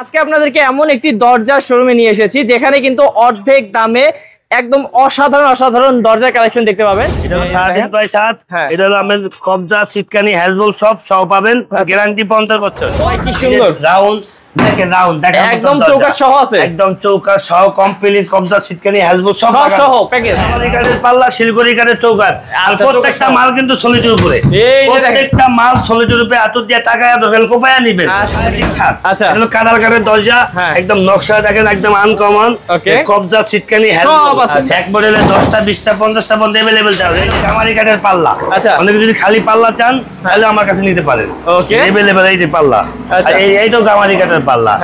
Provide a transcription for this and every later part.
আজকে আপনাদেরকে এমন একটি দরজার শোরুমে নিয়ে এসেছি যেখানে কিন্তু অর্ধেক দামে একদম অসাধারণ দরজার কালেকশন দেখতে পাবেন। এটা হলো 3.5 বাই 7, এটা হলো আমাদের কবজা, সিটকানি, হ্যাজবল সব সহ পাবেন, গ্যারান্টি 50 বছর। কি সুন্দর রাউন্ড দেখেন, রাউন্ড দেখেন, একদম চৌকাঠ সহ আছে, একদম চৌকাঠ সহ কমপ্লিট কবজা, সিটকানি, হ্যাজবল সব সহ প্যাকেজ। আমাদের কাছে পাল্লা, শিলগড়ি কাঠের চৌকাঠ, আর প্রত্যেকটা মাল কিন্তু সলিডের উপরে, প্রত্যেকটা মাল সলিডের উপরে আতর দিয়ে টাকায় দোকান কোপায়া নেবেন। আচ্ছা, এটা হলো কাঁঠাল কাঠের দরজা, একদম নকশা দেখেন, একদম আনকমন। কবজা, সিটকানি, হ্যাজবল এক মডেলে 10টা 20টা 50টা পর্যন্ত अवेलेबल আছে। এই কামারি কাঠের পাল্লা, অনেকে যদি খালি পাল্লা চান তাহলে আমার কাছে নিতে পারেন, ওকে अवेलेबल এই যে পাল্লা, এই তো কামারি কাঠের পাল্লা।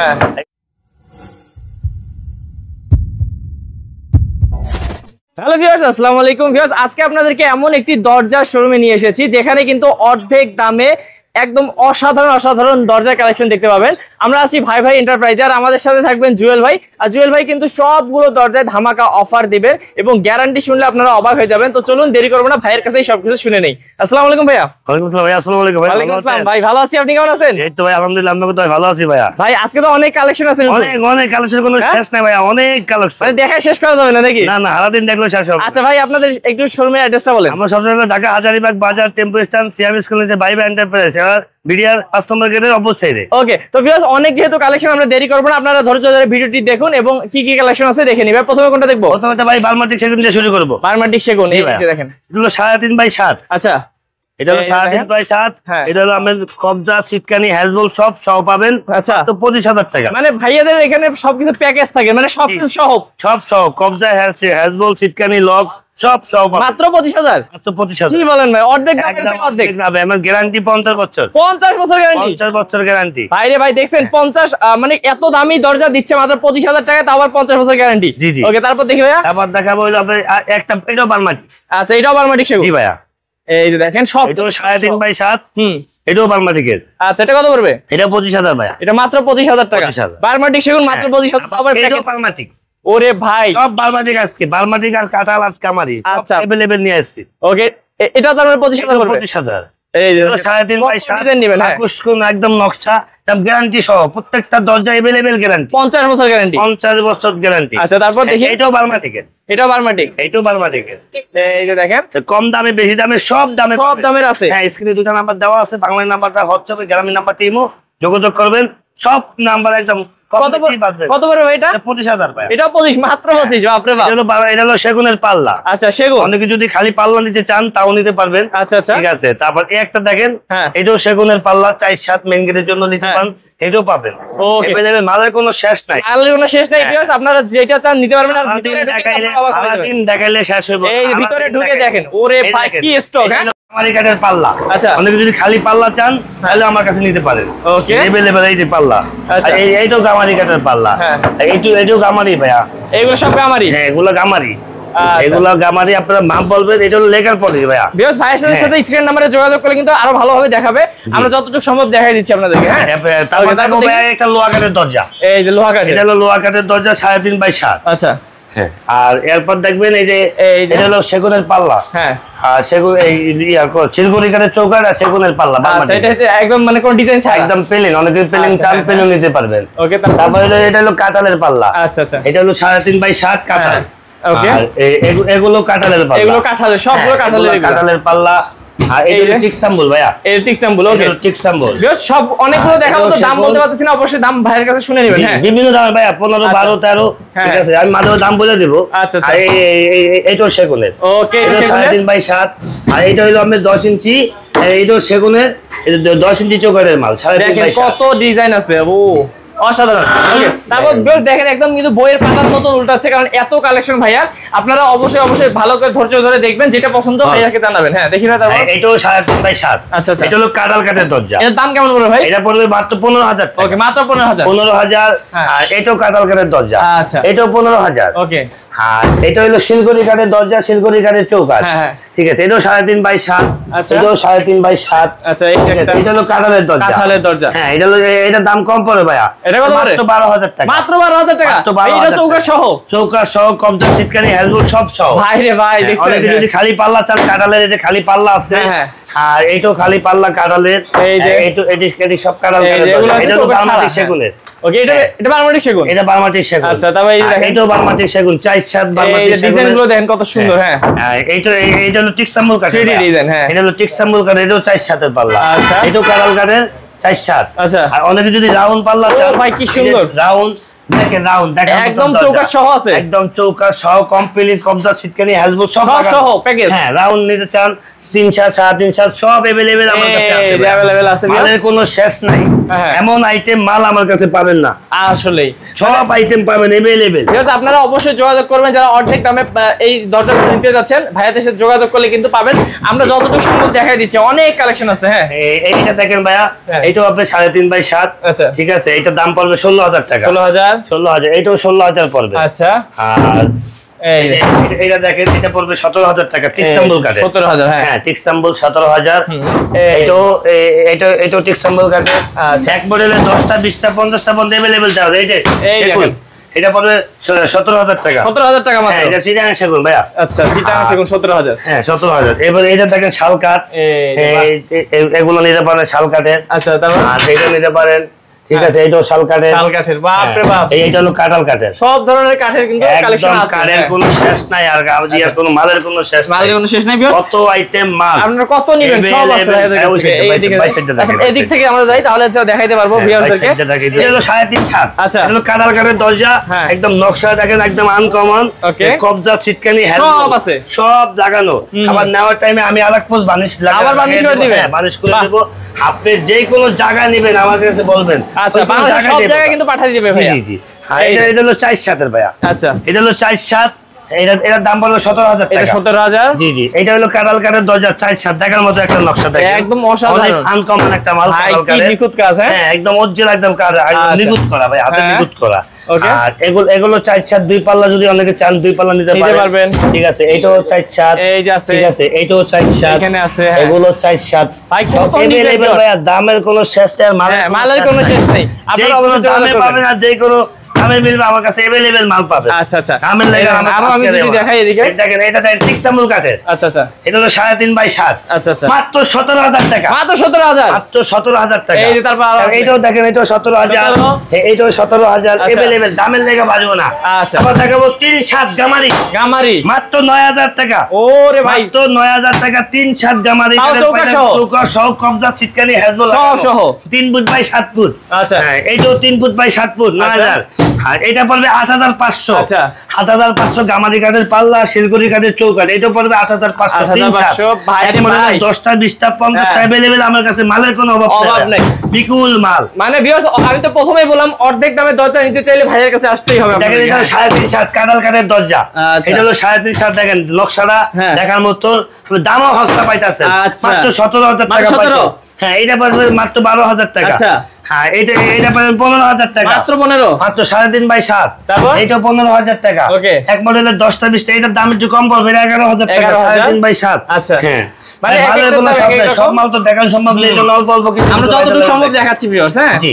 হ্যালো ভিউয়ার্স, আসসালামু আলাইকুম ভিউয়ার্স। আজকে আপনাদেরকে এমন একটি দরজার শোরুমে নিয়ে এসেছি যেখানে কিন্তু অর্ধেক দামে একদম অসাধারণ দরজার কালেকশন দেখতে পাবেন। আমরা আছি ভাই ভাই এন্টারপ্রাইজে, আর আমাদের সাথে থাকবেন জুয়েল ভাই। আর জুয়েল ভাই কিন্তু সবগুলো দরজায় ধামাকা অফার দিবেন এবং গ্যারান্টি শুনলে আপনারা অবাক হয়ে যাবেন। তো চলুন দেরি করবো না, ভাইয়ের কাছেই সবকিছু শুনে নেই। আসসালামু আলাইকুম ভাইয়া। ওয়ালাইকুম আসসালাম ভাই। আসসালামু আলাইকুম ভাই। ওয়ালাইকুম আসসালাম ভাই, ভালো আছি, আপনি কেমন আছেন? এই তো ভাই আলহামদুলিল্লাহ, আমি তো ভালো আছি ভাইয়া। ভাই আজকে তো অনেক কালেকশন আছে, অনেক কালেকশন, কোনো শেষ নাই ভাইয়া, অনেক কালেকশন, মানে দেখা শেষ করা যাবে না নাকি? না সারা দিন দেখলে শেষ হবে। আচ্ছা ভাই, আপনাদের একটু শোরুমের অ্যাড্রেসটা বলেন। আমার শোরুম ঢাকা হাজারীবাগ বাজার, টেম্পো স্ট্যান্ড, সিএম স্কুলের যে ভাই ভাই এন্টারপ্রাইজ, বিডিআর 5 নম্বর গেটের অপোজিটে। ওকে, তো ভিউয়ার্স অনেক যেহেতু কালেকশন, আমরা দেরি করব না, আপনারা ধৈর্য ধরে ভিডিওটি দেখুন এবং কি কি কালেকশন আছে দেখে নিবেন। প্রথমে কোনটা দেখবো? প্রথমে ভাই বার্মাটিক সেগুন দিয়ে শুরু করব। বার্মাটিক সেগুন, এই দেখেন, এগুলো 3.5 বাই 7। আচ্ছা, এটা হলো 3.5 বাই 7, এটা হলো আমাদের কবজা, সিটকানি, হ্যাজবল সব সহ পাবেন। আচ্ছা, তো 25,000 টাকা। মানে ভাইয়াদের এখানে সবকিছু প্যাকেজ থাকে, মানে সবকিছু সহ কবজা, হ্যাজবল, সিটকানি, লক সব সহ মাত্র 25,000। মাত্র 25,000। কি বলেন ভাই, অর্ধেক অর্ধেক হবে। আমার গ্যারান্টি 50 বছর। 50 বছর গ্যারান্টি? 50 বছর গ্যারান্টি। ভাইরে ভাই দেখছেন, 50 মানে এত দামি দরজা দিচ্ছে মাত্র 25,000 টাকা, তাও আবার 50 বছর গ্যারান্টি। জি জি। ওকে, তারপর দেখি ভাইয়া। তারপর দেখাবো হলো আপনার একটা, এটাও বার্মাটিক। আচ্ছা, এটাও বার্মাটিক সেগুন? জি ভাইয়া। এই যে দেখেন সব, এটাও 3.5 বাই 7। এটাও বার্মাটিকের। আচ্ছা, এটা কত পড়বে? এটা 25,000 ভাইয়া। এটা মাত্র 25,000 টাকা। বার্মাটিক সেগুন মাত্র 25,000। আবার এটাও বার্মাটিক। ওরে ভাই, সব বার্মাটিক আজকে, বার্মাটিক আর কাঁঠাল আর কামারি আচ্ছা अवेलेबल নিয়ে আসছি। ওকে, এটা তো আমরা 25,000 করব। 25,000। এই যে 3.5 বাই 7 নেবেন, হ্যাঁ, কুশকুন একদম নকশা, দাম গ্যারান্টি সহ, প্রত্যেকটা দরজা अवेलेबल গ্যারান্টি, 50 বছর গ্যারান্টি। 50 বছর গ্যারান্টি। আচ্ছা, তারপর দেখি। এটাও বার্মাটিকের। এটাও বার্মাটিক? এটাও বার্মাটিকের। এই যে দেখেন, কম দামে বেশি দামে সব দামের আছে। হ্যাঁ, স্ক্রিনে দুটো নাম্বার দেওয়া আছে, বাংলা নাম্বারটা, হোয়াটসঅ্যাপে গ্রামীণ নাম্বার, টিমও যোগাযোগ করবেন। সব নাম্বার একদম। কত পড়বে এটা? 25,000 টাকা। এটা 25, মাত্র 25। বাপ রে বাপ। এটা হলো সেগুনের পাল্লা। আচ্ছা, সেগুন। অনেকে যদি খালি পাল্লা নিতে চান তাও নিতে পারবেন। আচ্ছা আচ্ছা, ঠিক আছে। তারপর এই একটা দেখেন, এটাও সেগুনের পাল্লা, 4-7 মেইন গেটের জন্য নিতে পারেন, এটাও পাবেন। ওকে, মালের কোনো শেষ নাই, মালের কোনো শেষ নাই। আপনারা যেটা চান নিতে পারবেন। আর দেখাইলে শেষ হবে। এই ভিতরে ঢুকে দেখেন, ওরে ভাই কি স্টক। হ্যাঁ, কামারি কাঠের পাল্লা। আচ্ছা, অনেকে যদি খালি পাল্লা চান তাহলে আমার কাছে নিতে পারেন, ওকে अवेलेबल এই যে পাল্লা। এইটাও কামারি কাঠের পাল্লা, এইটাও কামারি ভাইয়া। এইগুলো সব কামারি? হ্যাঁ, এগুলো কামারি, এগুলো গামারি। আপনারা মাপ বলবেন, এটা হলো লেকার পলি ভাইয়া। ভিউয়ার্স ভাইয়ের সাথে স্ক্রিন নম্বরে যোগাযোগ করলে কিন্তু আরো ভালোভাবে দেখাবে, আমরা যতটুকু সম্ভব দেখাই দিচ্ছি আপনাদেরকে। হ্যাঁ, তারপর ভাইয়া একটা লোহা কাঠের দরজা। এই যে লোহা কাঠের, এটা হলো লোহা কাঠের দরজা, 3.5 বাই 7। আচ্ছা, হ্যাঁ। আর এরপর দেখবেন এই যে এটা হলো সেগুনের পাল্লা। হ্যাঁ, আর সেগুন এই শিলগুড়ি কাঠের চৌকাঠ আর সেগুনের পাল্লা। আচ্ছা, এটা একদম মানে কোন ডিজাইন ছাড়া, একদম প্লেন। অনেকে প্লেন চান, প্লেন নিতে পারবেন। ওকে, তারপর এটা হলো কাঁঠালের পাল্লা। আচ্ছা আচ্ছা, এটা হলো 3.5 বাই 7 কাঁঠাল। ওকে, এগুলো কাঁঠালের পাল্লা, এগুলো কাঁঠালের, সবগুলো কাঁঠালের পাল্লা। আর এটা টিক সাম্বল ভাইয়া, এটা টিক সাম্বল। ওকে, টিক সাম্বল। সব অনেকগুলো দেখাবো, তো দাম বলতে পারতেছি না, অবশ্যই দাম ভাইয়ের কাছে শুনে নেবেন। হ্যাঁ, বিভিন্ন দাম ভাইয়া, 15, 12, 13। ঠিক আছে, আমি মাঝে দাম বলে দেব। আচ্ছা আচ্ছা, এইটাও সেগুনের। ওকে, এটা 3.5 বাই 7। আর এইটা হলো আমাদের 10 ইঞ্চি, এইটাও সেগুনের, 10 ইঞ্চি চৌকাঠের মাল। 3.5 বাই 7। কত ডিজাইন আছে, ও অসাধারণ। ওকে, তারপর দেখেন একদম কিন্তু বইয়ের পাতার মতো উল্টাচ্ছে, কারণ এত কালেকশন ভাইয়া। আপনারা অবশ্যই ভালো করে ধৈর্য ধরে দেখবেন, যেটা পছন্দ ভাইয়াকে জানাবেন। হ্যাঁ, দেখি না, তারপর এটাও 3.5 বাই 7। আচ্ছা আচ্ছা, এটা হলো কাঁঠাল কাঠের দরজা। এর দাম কেমন পড়বে ভাই? এটা পড়বে মাত্র 15,000 টাকা। ওকে, মাত্র 15,000। আর এটাও কাঁঠাল কাঠের দরজা। আচ্ছা, এটাও 15,000। ওকে, আর এটা হলো শিলগড়ি কাঠের দরজা, শিলগড়ি কাঠের চৌকাঠ। হ্যাঁ, ঠিক আছে, এটাও 3.5 বাই 7। এটাও 3.5 বাই 7। আচ্ছা, এটা হলো কাঁঠালের দরজা, কাঁঠালের দরজা। হ্যাঁ, এটা হলো, এটার দাম কম পড়ে ভাইয়া। এটা কত পড়ে? মাত্র 12,000 টাকা। মাত্র 12,000 টাকা। এটা চৌকাঠ সহ, চৌকাঠ সহ, কবজা, সিটকানি, হ্যাজবল সব সহ। ভাই রে ভাই, দেখছেন, অনেকে যদি খালি পাল্লা চান, কাঁঠালের এই যে খালি পাল্লা আছে। হ্যাঁ, আর এইটাও খালি পাল্লা কাঁঠালের, এই যে এটি সব কাঁঠাল। এটা হলো বার্মাটিক সেগুনের। ওকে, এটা বারমাটিক সেগুন, এটা বারমাটিক সেগুন। আচ্ছা, তবে এই দেখেন এটাও বারমাটিক সেগুন, 4-7 বারমাটিক সেগুন। ডিজাইন গুলো দেখেন কত সুন্দর। হ্যাঁ, এইটা হলো টিকসাম্বুল কাঠের ডিজাইন। হ্যাঁ, এটা হলো টিকসাম্বুল কাঠের, এটাও 4-7 পাল্লা। আচ্ছা, এটাও কাঁঠাল কাঠের 4-7। আচ্ছা, আর অনেকে যদি রাউন্ড পাল্লা চান, ভাই কি সুন্দর রাউন্ড দেখেন, রাউন্ড দেখেন, একদম চৌকাঠ সহ আছে, একদম চৌকাঠ সহ কমপ্লিট, কবজা সিটকানি হ্যাজবুল সব সহ প্যাকেজ। হ্যাঁ, রাউন্ড নিতে চান 3-7, 3.5 সব अवेलेबल আমার কাছে আছে। মালের কোনো শেষ নাই, এমন আইটেম মাল আমার কাছে পাবেন না, আসলে সব আইটেম পাবেন अवेलेबल। আপনারা অবশ্যই যোগাযোগ করবেন যারা অর্ধেক দামে এই দরজাগুলো নিতে যাচ্ছেন, ভাইয়াদের সাথে যোগাযোগ করলে কিন্তু পাবেন। আমরা যতটুকু সম্ভব দেখাই দিচ্ছি, অনেক কালেকশন আছে। হ্যাঁ, এইটা দেখেন ভাইয়া, এইটাও আপনি 3.5x7। আচ্ছা, ঠিক আছে, এটার দাম পড়বে 16,000 টাকা। 16,000, এইটাও 16,000 পড়বে। আচ্ছা, আর এইটা দেখেন, এটা পড়বে 17,000 টাকা, টিকসাম্বুল কাঠের। 17,000। হ্যাঁ, টিকসাম্বুল 17,000। এটাও টিকসাম্বুল কাঠের। এক মডেলে 10টা 20টা 50টা পর্যন্ত अवेलेबल দেওয়া যায়। এটা পড়বে 17,000 টাকা। 17,000 টাকা মাত্র। এটা চিটাগাং সেগুন ভাইয়া। আচ্ছা, চিটাগাং সেগুন 17,000। হ্যাঁ, 17,000। এবার এটা দেখেন শাল কাঠ, এগুলো নিতে পারেন শাল কাঠের। আচ্ছা, তারপর এটা নিতে পারেন। ঠিক আছে, এটাও শাল কাঠের। শাল কাঠের, বাপ রে বাপ। এইটা হলো কাঁঠাল কাঠের। সব ধরনের কাঠের কিন্তু কালেকশন আছে, কাঠের কোনো শেষ নাই, আর গাউজিয়ার কোনো মালের কোনো শেষ নাই, মালের কোনো শেষ নাই। কত আইটেম মাল, আপনারা কত নেবেন সব আছে ভাইদের কাছে। এদিক থেকে আমরা যাই, তাহলে দেখাইতে পারবো ভিউয়ারদেরকে। এটা হলো 3.5 আচ্ছা, এটা হলো কাঁঠাল কাঠের দরজা, একদম নকশা দেখেন, একদম আনকমন। কবজা সিটকানি সব আছে, সব লাগানো। আবার নেওয়ার টাইমে আমি আরেক পোস্ট বানিশ লাগাবো, আবার বানিশ করে দিবেন। হ্যাঁ, বানিশ করে দেব। আপনি যে কোনো জায়গা নেবেন আমার কাছে বলবেন। আচ্ছা, বাংলাদেশের সব জায়গায় কিন্তু পাঠিয়ে দিবে ভাইয়া। জি জি। এটা হলো 4-7 ভাইয়া। আচ্ছা, এটা হলো 4-7, এটার দাম পড়বে 17,000 টাকা। 17,000। জি জি। এটা হলো কাঁঠাল কাঠের দরজা, 4-7 দেখার মতো একটা নকশা দেখেন, একদম অসাধারণ, আনকমন একটা মাল। কাঁঠাল কাঠের নিখুঁত কাজ। হ্যাঁ, একদম অরিজিনাল, একদম কাজ, একদম নিখুঁত করা ভাই, হাতে নিখুঁত করা। আর এগুলো 4-7 2 পাল্লা, যদি অনেকে চান 2 পাল্লা নিতে পারবেন। ঠিক আছে, এইটাও 4-7। এই যে আছে, ঠিক আছে, এইটাও 4-7, এখানে আছে। এগুলো 4-7। ভাই কত अवेलेबल ভাইয়া, দামের কোনো শেষ নেই, মালের কোনো শেষ নেই। আপনারা অবশ্যই দামে পাবেন, আর যে কোনো দামের মিলবে আমার কাছে अवेलेबल মাল পাবেন। আচ্ছা, আচ্ছা, দামের লাগা আরো আমি যদি দেখাই এদিকে দেখেন, এটা দেখেন টিকসাম্বুল কাঠের। আচ্ছা, আচ্ছা, এটা হলো 3.5x7। আচ্ছা, আচ্ছা, মাত্র 17,000 টাকা। মাত্র 17,000। মাত্র 17,000 টাকা। এই যে তারপর এইটাও দেখেন, এটাও 17,000। এইটাও 17,000 अवेलेबल, দামের লেগে বাজবো না। আচ্ছা, আবার দেখাবো 3-7 গামারি। মাত্র 9,000 টাকা। ওরে ভাই, মাত্র 9,000 টাকা, 3-7 গামারি। চৌকাঠ সহ কবজা সিটকানি হেজবল সহ 3 ফুট বাই 7 ফুট। আচ্ছা, এইটাও 3 ফুট বাই 7 ফুট, 9,000। আর এটা পড়বে 8,500। আচ্ছা, 8,500 গামারি কাঠের পাল্লা, শিলগুড়ি কাঠের চৌকাঠ, এটা পড়বে 8,500। 8,500 ভাই, 10টা 20টা 50টা अवेलेबल আমার কাছে, মালের কোনো অভাব নেই, বিপুল মাল। মানে ভিউয়ার্স, আমি তো প্রথমেই বললাম অর্ধেক দামে দরজা নিতে চাইলে ভাইয়ের কাছে আসতেই হবে। দেখেন, এটা 3.5 কাঁঠাল কাঠের দরজা। এটা হলো 3.5, দেখেন নকশাটা দেখার মতো, দামও সস্তা পাইতাছেন, মাত্র 17,000 টাকা পাইতো। হ্যাঁ, এটা পড়বে মাত্র 12,000 টাকা। আচ্ছা, হ্যাঁ, এটা পাবেন 15,000 টাকা। মাত্র 15, মাত্র 3.5x7। এইটা 15,000 টাকা। এক মডেলের 10টা 20টা, এটার দাম একটু কম পড়বে, 11,000 টাকা। 3.5x7। আচ্ছা, হ্যাঁ, মানে সব মাল তো দেখানো সম্ভব নেই, অল্প অল্প কিছু আমরা যতটুকু সম্ভব দেখাচ্ছি ভিউয়ার্স। হ্যাঁ, জি,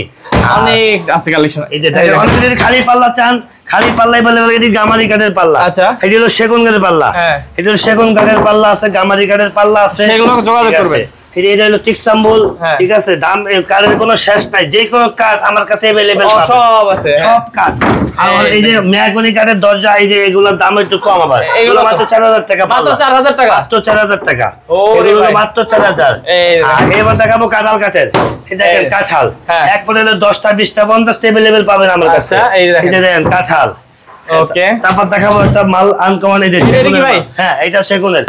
অনেক আছে কালেকশন। এই যে দেখেন, অনেকে যদি খালি পাল্লা চান, খালি পাল্লাই বলে এটি গামারি কাঠের পাল্লা। আচ্ছা, এটি হলো সেগুন কাঠের পাল্লা। এটা হলো সেগুন কাঠের পাল্লা আছে, গামারি কাঠের পাল্লা আছে, সেগুলো যোগাযোগ করবেন। এটা হলো টিকসাম্বুল। ঠিক আছে, দাম কাঠের কোনো শেষ নাই, যে কোনো কাঠ আমার কাছে अवेलेबल সব আছে, সব কাঠ। আর এই যে মেয়াগুনি কাঠের দরজা, এই যে এগুলোর দাম একটু কম, আবার এগুলো মাত্র 4,000 টাকা। মাত্র 4,000 টাকা, মাত্র 4,000 টাকা। এগুলো মাত্র 4,000। আর এবার দেখাবো কাঁঠাল কাঠের। দেখেন কাঁঠাল, এক মডেলের 10টা 20টা 50টা अवेलेबल পাবেন আমার কাছে। এই দেখেন কাঁঠাল। ওকে, তারপর দেখাবো একটা মাল আনকমন, এই যে সেগুনের। হ্যাঁ, এটা সেগুনের।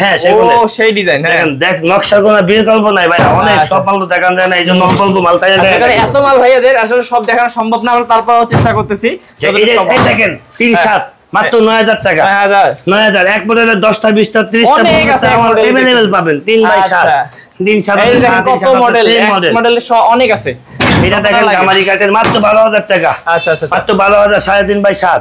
হ্যাঁ, সেগুনের। ও সেই ডিজাইন। দেখেন, দেখ নকশার কোনো বিকল্প নাই ভাই, অনেক সব মাল তো দেখান যায় না, এই জন্য অল্প মাল তাই এত মাল ভাইয়াদের আসলে সব দেখানো সম্ভব না, আমরা তারপরও চেষ্টা করতেছি। এই দেখেন 3-7, মাত্র 9,000 টাকা। 9,000 এক মডেলের 10টা 20টা 30টা 50টা अवेलेबल পাবেন। 3x7, 3x7 কত মডেল, এক মডেলের অনেক আছে। এটা দেখেন গামারি কাঠের, মাত্র 12,000 টাকা। আচ্ছা, আচ্ছা, মাত্র 12,000, 3.5x7।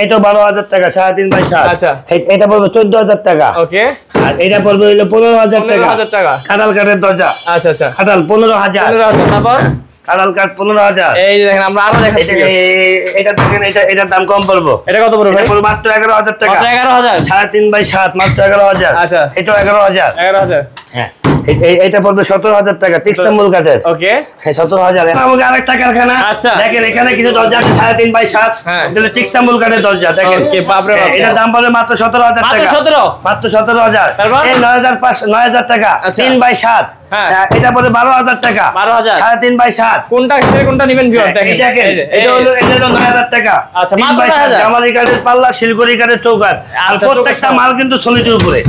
এটাও 12,000 টাকা, 3.5x7। আচ্ছা, এটা পড়বে 14,000 টাকা। ওকে, আর এটা পড়বে হলো 15,000 টাকা। কাঁঠাল কাঠের দরজা। আচ্ছা, আচ্ছা, কাঁঠাল 15,000। তারপর কাঁঠাল কাঠ 15,000। এই দেখেন, আমরা আরো দেখাচ্ছি। এটা দেখেন, এটার দাম কম পড়বে। এটা কত পড়বে? এটা পড়বে মাত্র 11,000 টাকা। 11,000, 3.5x7, মাত্র 11,000। আচ্ছা, এটাও 11,000। হ্যাঁ, এটা পড়বে 17,000 টাকা টিক্সাম্বল কাঠের। ওকে, 17,000। আমাকে আরেকটা কারখানা। আচ্ছা, দেখেন এখানে কিছু দরজা আছে 3.5 বাই 7, এটা টিক্সাম্বল কাঠের দরজা। দেখেন ওকে, বাপ রে বাপ, এটা দাম পড়বে মাত্র 17,000 টাকা। মাত্র 17,000। এই 9,500 টাকা 3 বাই 7, এটা পড়বে 12,000 টাকা। 3.5 বাই 7। কোনটা কোনটা নেবেন ভিউয়ার? দেখেন এটা হলো 9,000 টাকা। আচ্ছা, 3 বাই 7 জামালি কাঠের পাল্লা, শিলগুড়ি কাঠের চৌকাঠ। আর প্রত্যেকটা মাল কিন্তু সলিডের উপরে,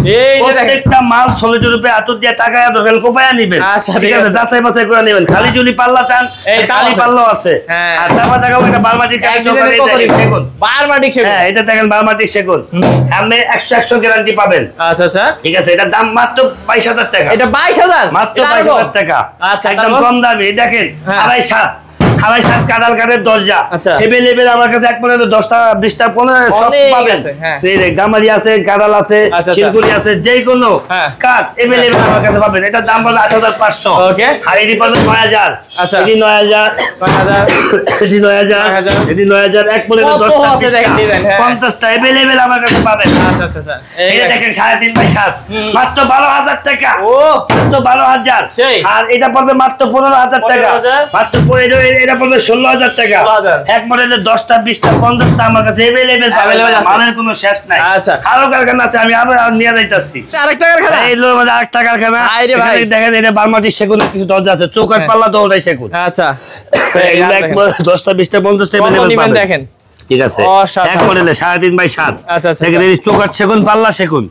প্রত্যেকটা মাল সলিডের উপরে হাত দিয়ে টাকা দরকার কোপায়া নেবেন। আচ্ছা, ঠিক আছে, যাচাই বাছাই করে নেবেন। খালি যদি পাল্লা চান খালি পাল্লাও আছে। আর তারপর দেখাবো এটা বারমাটিক কাঠের চৌকাঠ। এটা সেগুন, বারমাটিক সেগুন। এটা দেখেন বারমাটিক সেগুন, আপনি 100 গ্যারান্টি পাবেন। আচ্ছা আচ্ছা, ঠিক আছে, এটা দাম মাত্র 22,000 টাকা। এটা 22,000 মাত্র 22,000 টাকা। আচ্ছা, একদম কম দামি। দেখেন 2.5 কাঁঠাল কাঠের দরজা এভেলেবেল আমার কাছে। এক পর্যন্ত 10টা 20টা 15 সব পাবেন। গামারি আছে, কাঁঠাল আছে, শিলগুড়ি আছে, যে কোনো কাঠ এভেলেবেল আমার কাছে পাবেন। এটার দাম পড়বে 8,500। আর এটি পড়বে 9,000। এটি 9,000, এটি 9,000, এটি 9,000। এক পর্যন্ত 10টা 50টা এভেলেবেল আমার কাছে পাবেন। এটা দেখেন 3.5 বাই 7, মাত্র 12,000 টাকা। মাত্র 12,000। আর এটা পড়বে মাত্র 15,000 টাকা। মাত্র এটা পড়বে 16,000 টাকা। এক মডেলের 10টা 20টা 50টা আমার কাছে এভেলেবেল পাবেন। মালের কোনো শেষ নাই। আরো কারখানা আছে, আমি আবার নিয়ে যাইতাছি। আরেকটা কারখানা, এই লো মানে আরেকটা কারখানা। এখানে দেখেন এটা বারমাটিক সেগুনের কিছু দরজা আছে, চৌকাঠ পাল্লা তো ওটাই সেগুন। আচ্ছা, এগুলো এক মডেল 10টা 20টা 50টা এভেলেবেল পাবেন। দেখেন ঠিক আছে, এক মডেলে 3.5 বাই 7। দেখেন এই চৌকাঠ সেগুন, পাল্লা সেগুন,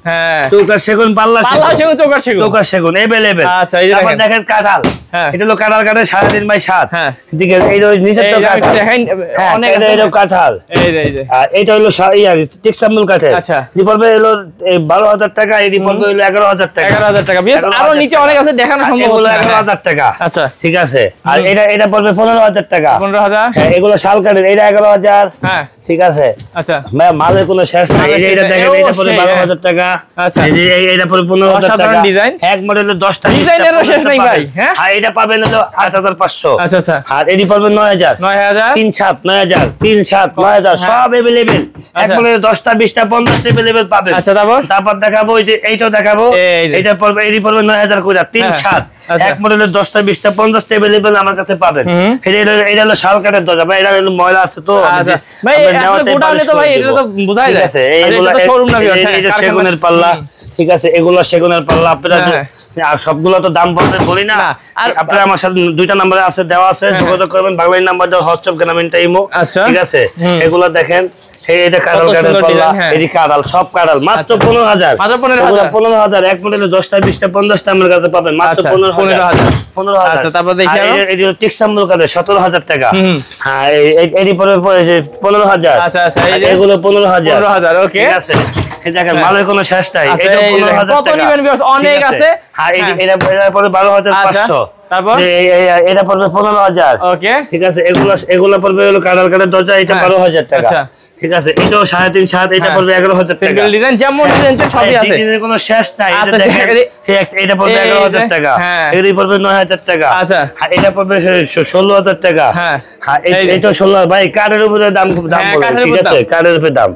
চৌকাঠ সেগুন, পাল্লা সেগুন, চৌকাঠ সেগুন এভেলেবেল। তারপর দেখেন কাঁঠাল, এটা হলো কাঁঠাল কাঠের 3.5 বাই 7। ঠিক আছে, এই নিচের তো কাঁঠাল, অনেক এটা কাঁঠাল। আর এটা হলো টিক্সাম্বল কাঠের। এই পড়বে হলো 12,000 টাকা। এই পড়বে হলো 11,000 টাকা। 11,000 টাকা। বেশ, আরো নিচে অনেক আছে, দেখানো সম্ভব হলো 11,000 টাকা। আচ্ছা, ঠিক আছে। আর এটা পড়বে 15,000 টাকা। 15,000। এগুলো শাল কাঠের, এটা 11,000। ঠিক আছে। আচ্ছা, মালের কোনো শেষ নাই। এটা দেখেন, এটা পড়বে 12,000 টাকা। আচ্ছা, এটা পড়বে 15,000 টাকা। এক মডেলের 10টা ডিজাইনেরও শেষ নাই ভাই। আর এটা পাবেন হলো 8,500। আচ্ছা আচ্ছা। আর এটি পড়বে 9,000। 3.7, 9,000, 3.7, 9,000 সব এভেলেবেল। এক মডেলের 10টা 20টা 50টা এভেলেবেল পাবেন। আচ্ছা, তারপর দেখাবো এইটাও দেখাবো। এটা পড়বে, এটি পড়বে 9,000 করে 3.7। এক মডেলের 10টা 20টা 50টা এভেলেবেল আমার কাছে পাবেন। এটা হলো শাল কাঠের দরজা ভাই। এটা হলো ময়লা আছে তো ভাই, আসলে গোডাউনে তো ভাই এটা তো বোঝাই যায়। এইগুলো শোরুম না, এটা সেগুনের পাল্লা। ঠিক আছে, এগুলো সেগুনের পাল্লা। আপনারা আর সবগুলো তো দাম বলতে বলি না। আর আপনারা আমার সাথে 2টা নাম্বারে আছে, দেওয়া আছে, যোগাযোগ করবেন। বাংলায় নাম্বার দাও, হোয়াটসঅ্যাপ গ্রামীণ টাইমো। ঠিক আছে, এগুলো দেখেন। এটা কাঁঠাল কাঠের পাল্লা, এটি কাঁঠাল, সব কাঁঠাল। মাত্র 15,000। 15,000। এক মডেলে 10টা 20টা 50টা আমার কাছে পাবেন মাত্র 15,000। আচ্ছা, তারপর দেখি এটি টিক্সাম্বল কাঠের 17,000 টাকা। হ্যাঁ, এটি পরে 15,000। আচ্ছা আচ্ছা, এগুলো 15,000। ওকে, ঠিক আছে। দেখেন মালের কোনো শেষ নাই। এটা 15,000 টাকা। অনেক আছে। আর এটা পরে 12,500। তারপর এটা পড়বে 15,000। ওকে, ঠিক আছে। এগুলো পড়বে হলো কাঁঠাল কাঠের দরজা, এটা 12,000 টাকা। ঠিক আছে, এটাও 3.5 7, এটা পড়বে 11,000 টাকা। সিঙ্গেল ডিজাইন, যেমন ডিজাইন সবই আছে, ডিজাইনের কোনো শেষ নাই। এটা দেখেন, এটা পড়বে 11,000 টাকা। এটি পড়বে 9,000 টাকা। আচ্ছা, আর এটা পড়বে 16,000 টাকা। হ্যাঁ, এটা 16 ভাই। কাঠের উপরে দাম বলে। ঠিক আছে, কাঠের উপরে দাম।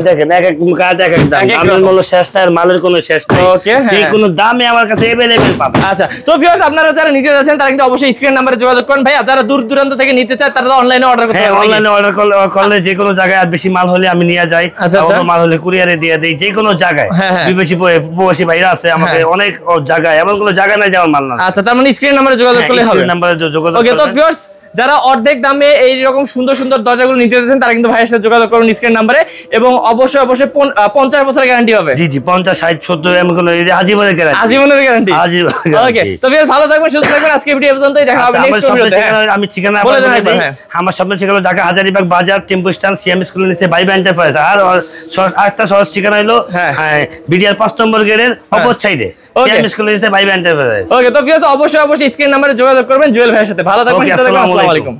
দেখেন এক এক কাঠ এক এক দাম। দামের কোনো শেষ নাই, আর মালের কোনো শেষ নাই। যে কোনো দামে আমার কাছে এভেলেবেল পাবেন। আচ্ছা, তো ভিউয়ার্স, আপনারা যারা নিতে যাচ্ছেন তারা কিন্তু অবশ্যই স্ক্রিন নাম্বারে যোগাযোগ করুন ভাই। আর যারা দূর দূরান্ত থেকে নিতে চায় তারা অনলাইনে অর্ডার করতে পারেন। অনলাইনে অর্ডার করলে যে কোনো জায়গায়, আর বেশি মাল হলে আমি নিয়ে যাই। মাল হলে কুরিয়ারে দিয়ে দেই যে কোনো জায়গায়। বিদেশি প্রবাসী ভাইরা আছে আমাকে অনেক জায়গায়, এমন কোনো জায়গা নাই যেমন মাল না। আচ্ছা, তার মানে স্ক্রিন নাম্বারে যোগাযোগ করলে হবে। স্ক্রিন নাম্বারে যোগাযোগ। ওকে, তো ভিউয়ার্স, যারা অর্ধেক দামে এই রকম সুন্দর সুন্দর দরজাগুলো নিতে যাচ্ছেন তারা কিন্তু ভাইয়ের সাথে যোগাযোগ করুন স্ক্রিন নাম্বারে। এবং অবশ্যই 50 বছরের গ্যারান্টি হবে। জি জি, 50 60 70 এমন কোনো আজীবনের গ্যারান্টি। আজীবনের গ্যারান্টি। ওকে, তো ভিউয়ার্স, ভালো থাকবেন, সুস্থ থাকবেন। আজকে ভিডিও পর্যন্তই, দেখা হবে নেক্সট ভিডিওতে। আমি ঠিকানা বলে দেব। আমার সামনে ঠিকানা ঢাকা হাজারীবাগ বাজার, টেম্পো স্ট্যান্ড, সিএম স্কুলের নিচে বাইবা এন্টারপ্রাইজ। আর আরেকটা সহজ ঠিকানা হলো বিডিআর 5 নম্বর গেটের অপর সাইডে, সিএম স্কুলের নিচে বাইবা এন্টারপ্রাইজ। ওকে, তো ভিউয়ার্স, অবশ্যই স্ক্রিন নাম্বারে যোগাযোগ করবেন জুয়েল ভাইয়ের সাথে। ভালো থাকবেন, সুস্থ থাকবেন। আসসালামু আলাইকুম।